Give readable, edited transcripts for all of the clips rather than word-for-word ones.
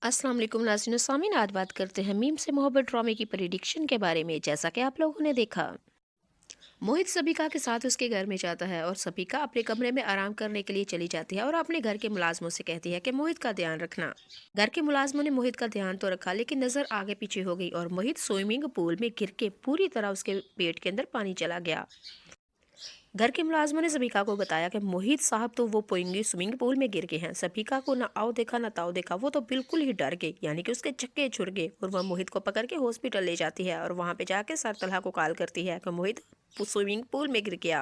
अस्सलाम वालेकुम नाज़रीन सामीन, आज बात करते हैं मीम से मोहब्बत ड्रामे की प्रेडिक्शन के बारे में। जैसा कि आप लोगों ने देखा, मोहित सबिका के साथ उसके घर में जाता है और सबिका अपने कमरे में आराम करने के लिए चली जाती है और अपने घर के मुलाजमों से कहती है कि मोहित का ध्यान रखना। घर के मुलाजमों ने मोहित का ध्यान तो रखा, लेकिन नज़र आगे पीछे हो गई और मोहित स्विमिंग पूल में गिर के पूरी तरह उसके पेट के अंदर पानी चला गया। घर के मुलाजमों ने सबिका को बताया कि मोहित साहब तो वो पोएंगे स्विमिंग पूल में गिर गए हैं। सबिका को ना आओ देखा ना ताओ देखा, वो तो बिल्कुल ही डर गई, यानी कि उसके चक्के छुड़ गए और वह मोहित को पकड़ के हॉस्पिटल ले जाती है और वहां पे जाके सर तलहा को कॉल करती है कि मोहित स्विमिंग पूल में गिर गया।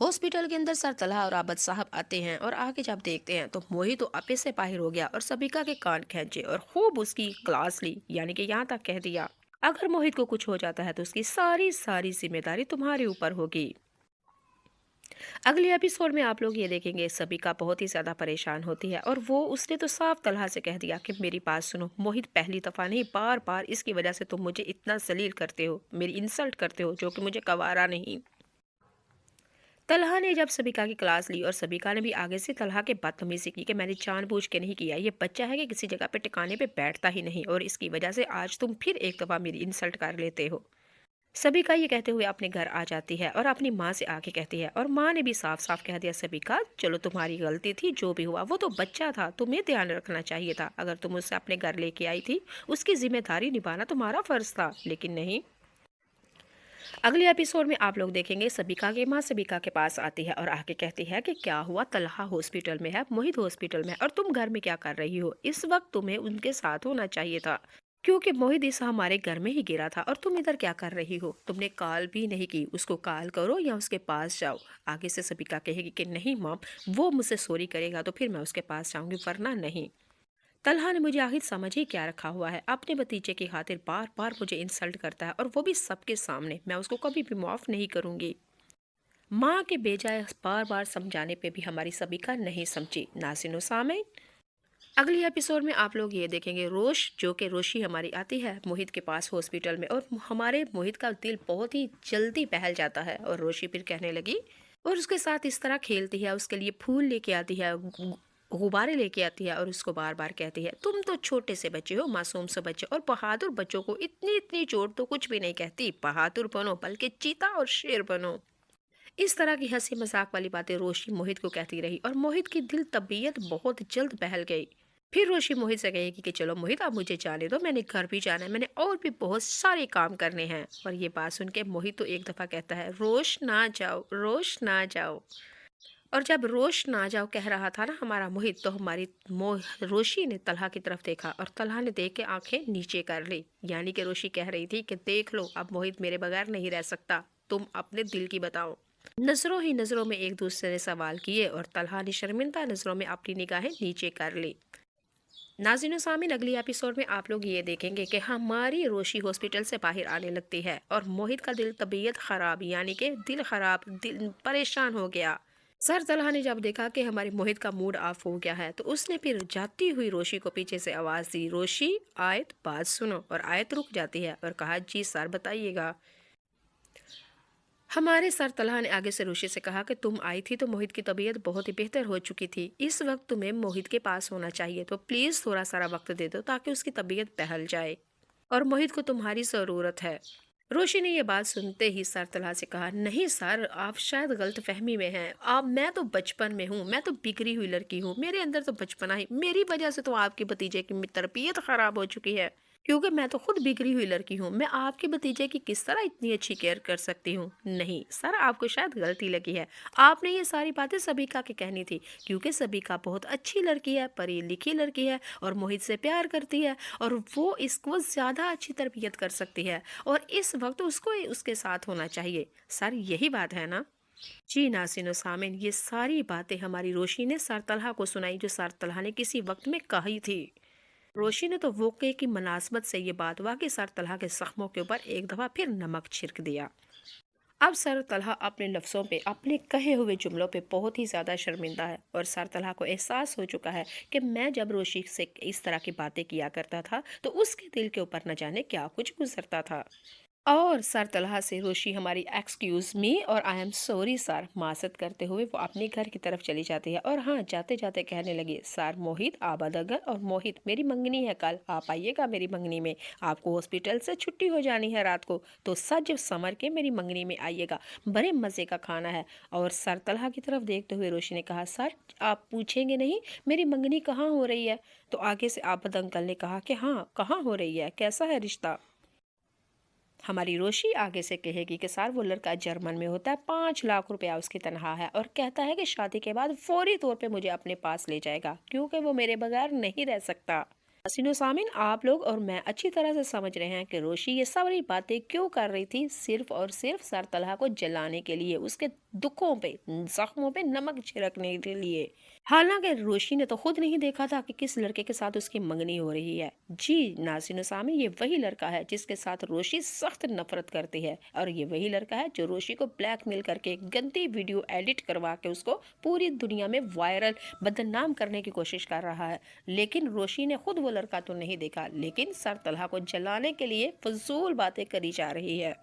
हॉस्पिटल के अंदर सर तलहा और आबद साहब आते हैं और आगे जब देखते हैं तो मोहित तो अपे से बाहर हो गया और सबिका के कान खींचे और खूब उसकी क्लास ली, यानी कि यहाँ तक कह दिया अगर मोहित को कुछ हो जाता है तो उसकी सारी सारी जिम्मेदारी तुम्हारे ऊपर होगी। अगले एपिसोड में आप लोग ये देखेंगे सबिका बहुत ही ज़्यादा परेशान होती है और वो उसने तो साफ तलहा से कह दिया कि मेरी बात सुनो मोहित, पहली दफ़ा नहीं बार बार इसकी वजह से तुम मुझे इतना जलील करते हो, मेरी इंसल्ट करते हो, जो कि मुझे गवारा नहीं। तलहा ने जब सबिका की क्लास ली और सबिका ने भी आगे से तलहा के बदतमीजी की कि मैंने जानबूझ के नहीं किया, ये बच्चा है कि किसी जगह पे टिकाने पे बैठता ही नहीं और इसकी वजह से आज तुम फिर एक दफ़ा मेरी इंसल्ट कर लेते हो। सबिका ये कहते हुए अपने घर आ जाती है और अपनी माँ से आके कहती है और माँ ने भी साफ साफ कह दिया सबिका चलो तुम्हारी गलती थी, जो भी हुआ वो तो बच्चा था, तुम्हें ध्यान रखना चाहिए था, अगर तुम उसे अपने घर लेके आई थी उसकी जिम्मेदारी निभाना तुम्हारा फर्ज था, लेकिन नहीं। अगले एपिसोड में आप लोग देखेंगे सबिका की माँ सबिका के पास आती है और आके कहती है कि क्या हुआ, तलहा हॉस्पिटल में है, मोहित हॉस्पिटल में है और तुम घर में क्या कर रही हो, इस वक्त तुम्हें उनके साथ होना चाहिए था क्योंकि मोहित इस हमारे घर में ही गिरा था और तुम इधर क्या कर रही हो, तुमने कॉल भी नहीं की, उसको कॉल करो या उसके पास जाओ। आगे से सबिका कहेगी कि नहीं मॉम, वो मुझसे सॉरी करेगा तो फिर मैं उसके पास जाऊंगी वरना नहीं। तलहा ने मुझे आखिर समझ ही क्या रखा हुआ है, अपने भतीजे की खातिर बार बार मुझे इंसल्ट करता है और वो भी सबके सामने, मैं उसको कभी भी माफ नहीं करूंगी। माँ के बेजाय बार बार समझाने पे भी हमारी सबिका नहीं समझी। नाज़रीन सामईन, अगली एपिसोड में आप लोग ये देखेंगे रोश, जो कि रोशी हमारी आती है मोहित के पास हॉस्पिटल में और हमारे मोहित का दिल बहुत ही जल्दी बहल जाता है और रोशी फिर कहने लगी और उसके साथ इस तरह खेलती है, उसके लिए फूल लेके आती है, गुब्बारे लेके आती है और उसको बार बार कहती है तुम तो छोटे से बच्चे हो, मासूम से बच्चे, और बहादुर बच्चों को इतनी इतनी चोट तो कुछ भी नहीं कहती, बहादुर बनो बल्कि चीता और शेर बनो। इस तरह की हंसी मजाक वाली बातें रोशी मोहित को कहती रही और मोहित की दिल तबीयत बहुत जल्द बहल गई। फिर रोशी मोहित से कहेगी कि चलो मोहित आप मुझे जाने दो, मैंने घर भी जाना है, मैंने और भी बहुत सारे काम करने हैं। और ये बात सुन के मोहित तो एक दफा कहता है रोश ना जाओ, रोश ना जाओ। और जब रोश ना जाओ कह रहा था ना हमारा मोहित, तो हमारी रोशी ने तलहा की तरफ देखा और तलहा ने देख के आंखें नीचे कर ली, यानी कि रोशी कह रही थी कि देख लो अब मोहित मेरे बगैर नहीं रह सकता, तुम अपने दिल की बताओ। नजरों ही नजरों में एक दूसरे ने सवाल किए और तलहा ने शर्मिंदा नजरों में अपनी निगाहें नीचे कर ली। नाज़रीन सामीन, अगली एपिसोड में आप लोग ये देखेंगे कि हमारी रोशी हॉस्पिटल से बाहर आने लगती है और मोहित का दिल तबीयत खराब, यानी कि दिल खराब, दिल परेशान हो गया। सर तलहा ने जब देखा कि हमारे मोहित का मूड ऑफ हो गया है तो उसने फिर जाती हुई रोशी को पीछे से आवाज दी, रोशी आयत बात सुनो, और आयत रुक जाती है और कहा जी सर बताइएगा। हमारे सर तलहा ने आगे से रोशी से कहा कि तुम आई थी तो मोहित की तबीयत बहुत ही बेहतर हो चुकी थी, इस वक्त तुम्हें मोहित के पास होना चाहिए, तो प्लीज थोड़ा सारा वक्त दे दो ताकि उसकी तबीयत बहल जाए और मोहित को तुम्हारी जरूरत है। रोशी ने यह बात सुनते ही सर तलहा से कहा नहीं सर, आप शायद गलत फहमी में हैं, आप, मैं तो बचपन में हूँ, मैं तो बिगड़ी हुई लड़की हूँ, मेरे अंदर तो बचपना ही, मेरी वजह से तो आपके भतीजे की तरबियत खराब हो चुकी है, क्योंकि मैं तो खुद बिगड़ी हुई लड़की हूँ, मैं आपके भतीजे की किस तरह इतनी अच्छी केयर कर सकती हूँ। नहीं सर, आपको शायद गलती लगी है, आपने ये सारी बातें सबिका के कहनी थी, क्योंकि सबिका बहुत अच्छी लड़की है, पढ़ी लिखी लड़की है और मोहित से प्यार करती है और वो इसको ज़्यादा अच्छी तरबियत कर सकती है और इस वक्त उसको उसके साथ होना चाहिए। सर यही बात है ना? जी नाज़रीन सामीन, ये सारी बातें हमारी रोशी ने सर तलहा को सुनाई, जो सर तलहा ने किसी वक्त में कही थी। रोशी ने तो वोके की मुनासबत से ये बात हुआ कि सर तलहा के जख्मों के ऊपर एक दफ़ा फिर नमक छिड़क दिया। अब सर तलहा अपने लफ्ज़ों पे, अपने कहे हुए जुमलों पे बहुत ही ज़्यादा शर्मिंदा है और सर तलहा को एहसास हो चुका है कि मैं जब रोशी से इस तरह की बातें किया करता था तो उसके दिल के ऊपर न जाने क्या कुछ गुजरता था। और सर तलहा से रोशी हमारी एक्सक्यूज़ मी और आई एम सॉरी सर मासत करते हुए वो अपने घर की तरफ चली जाती है। और हाँ, जाते जाते कहने लगी, सर मोहित आबादगर और मोहित मेरी मंगनी है, कल आप आइएगा मेरी मंगनी में। आपको हॉस्पिटल से छुट्टी हो जानी है रात को, तो सज संवर के मेरी मंगनी में आइएगा, बड़े मज़े का खाना है। और सर तलहा की तरफ देखते हुए रोशी ने कहा, सर आप पूछेंगे नहीं मेरी मंगनी कहाँ हो रही है? तो आगे से आबद अंकल ने कहा कि हाँ, कहाँ हो रही है, कैसा है रिश्ता? हमारी रोशी आगे से कहेगी कि सर वो लड़का जर्मन में होता है, 5 लाख रुपया उसकी तनख्वाह है और कहता है कि शादी के बाद फौरी तौर पे मुझे अपने पास ले जाएगा क्योंकि वो मेरे बगैर नहीं रह सकता। हसीनो सामिन, आप लोग और मैं अच्छी तरह से समझ रहे हैं कि रोशी ये सारी बातें क्यों कर रही थी, सिर्फ और सिर्फ सर तलहा को जलाने के लिए, उसके दुखों पे, जख्मों पे नमक छिड़कने के लिए। हालांकि रोशी ने तो खुद नहीं देखा था कि किस लड़के के साथ उसकी मंगनी हो रही है। जी नाज़रीन सामी, ये वही लड़का है जिसके साथ रोशी सख्त नफरत करती है और ये वही लड़का है जो रोशी को ब्लैकमेल करके गंदी वीडियो एडिट करवा के उसको पूरी दुनिया में वायरल बदनाम करने की कोशिश कर रहा है। लेकिन रोशी ने खुद वो लड़का तो नहीं देखा, लेकिन सर तलहा को जलाने के लिए फजूल बातें करी जा रही है।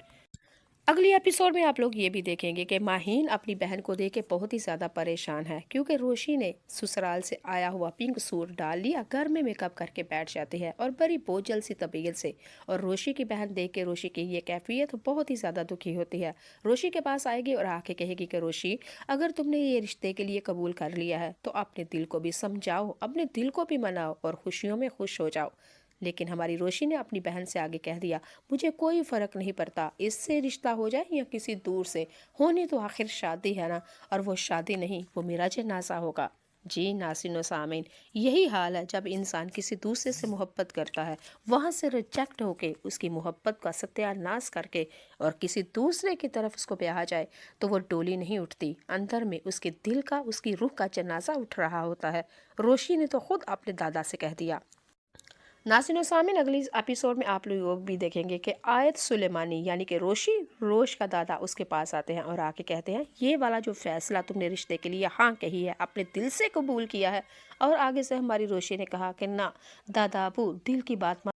अगली एपिसोड में आप लोग ये भी देखेंगे कि माहीन अपनी बहन को देख के बहुत ही ज़्यादा परेशान है क्योंकि रोशी ने ससुराल से आया हुआ पिंक सूट डाल लिया, घर में मेकअप करके बैठ जाती है और बड़ी बोझल सी तबीयत से। और रोशी की बहन देख के रोशी की ये कैफियत बहुत ही ज़्यादा दुखी होती है। रोशी के पास आएगी और आके कहेगी कि रोशी, अगर तुमने ये रिश्ते के लिए कबूल कर लिया है तो अपने दिल को भी समझाओ, अपने दिल को भी मनाओ और खुशियों में खुश हो जाओ। लेकिन हमारी रोशी ने अपनी बहन से आगे कह दिया, मुझे कोई फ़र्क नहीं पड़ता इससे रिश्ता हो जाए या किसी दूर से, होनी तो आखिर शादी है ना, और वो शादी नहीं, वो मेरा जनाजा होगा। जी नासिनो सामीन, यही हाल है जब इंसान किसी दूसरे से मोहब्बत करता है, वहाँ से रिजेक्ट होके उसकी मोहब्बत का सत्यानाश करके और किसी दूसरे की तरफ उसको ब्याह जाए तो वो डोली नहीं उठती, अंदर में उसके दिल का, उसकी रूह का जनाजा उठ रहा होता है। रोशी ने तो खुद अपने दादा से कह दिया। नाज़रीन और सामीन, अगली एपिसोड में आप लोग भी देखेंगे कि आयत सुलेमानी यानी कि रोश का दादा उसके पास आते हैं और आके कहते हैं, ये वाला जो फैसला तुमने रिश्ते के लिए हाँ कही है, अपने दिल से कबूल किया है। और आगे से हमारी रोशी ने कहा कि ना दादा अबू, दिल की बात